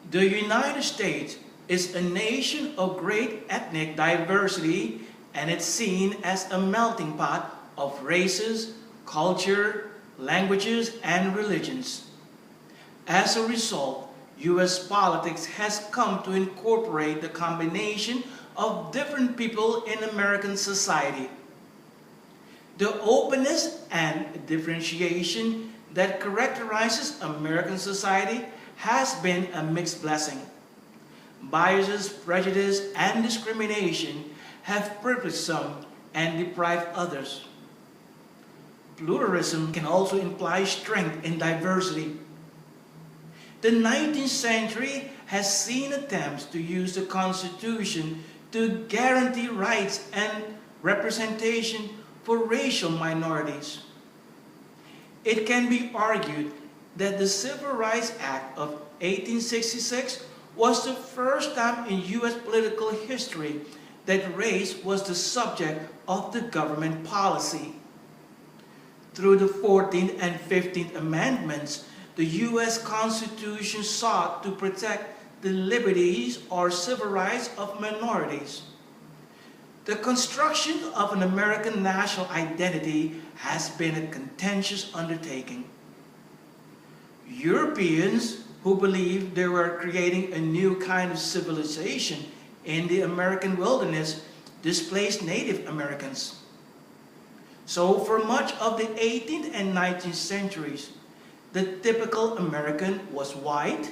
The United States is a nation of great ethnic diversity, and it's seen as a melting pot of races, culture, languages, and religions. As a result, U.S. politics has come to incorporate the combination of different people in American society. The openness and differentiation that characterizes American society has been a mixed blessing. Biases, prejudice, and discrimination have privileged some and deprived others. Pluralism can also imply strength in diversity. The 19th century has seen attempts to use the Constitution to guarantee rights and representation for racial minorities. It can be argued that the Civil Rights Act of 1866 was the first time in U.S. political history that race was the subject of the government policy. Through the 14th and 15th Amendments, the U.S. Constitution sought to protect the liberties or civil rights of minorities. The construction of an American national identity has been a contentious undertaking. Europeans who believed they were creating a new kind of civilization in the American wilderness displaced Native Americans. So for much of the 18th and 19th centuries, the typical American was white,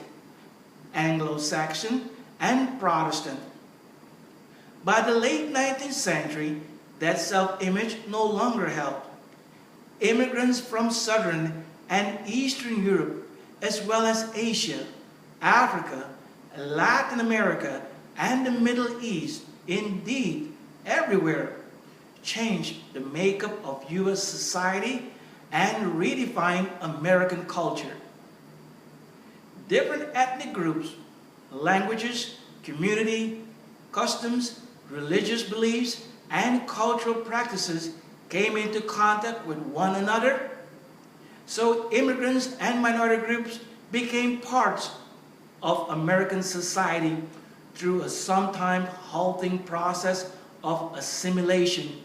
Anglo-Saxon, and Protestant. By the late 19th century, that self-image no longer held. Immigrants from Southern and Eastern Europe, as well as Asia, Africa, Latin America, and the Middle East, indeed everywhere, changed the makeup of U.S. society and redefined American culture. Different ethnic groups, languages, community, customs, religious beliefs, and cultural practices came into contact with one another. So immigrants and minority groups became parts of American society through a sometimes halting process of assimilation.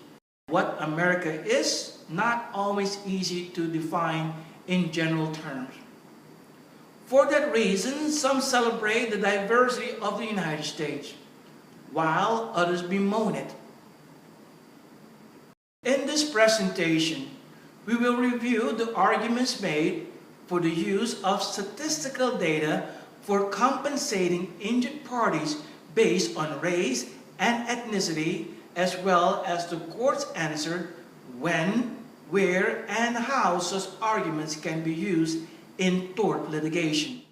What America is not always easy to define in general terms. For that reason, some celebrate the diversity of the United States, while others bemoan it. In this presentation, we will review the arguments made for the use of statistical data for compensating injured parties based on race and ethnicity, as well as the court's answer when, where, and how such arguments can be used in tort litigation.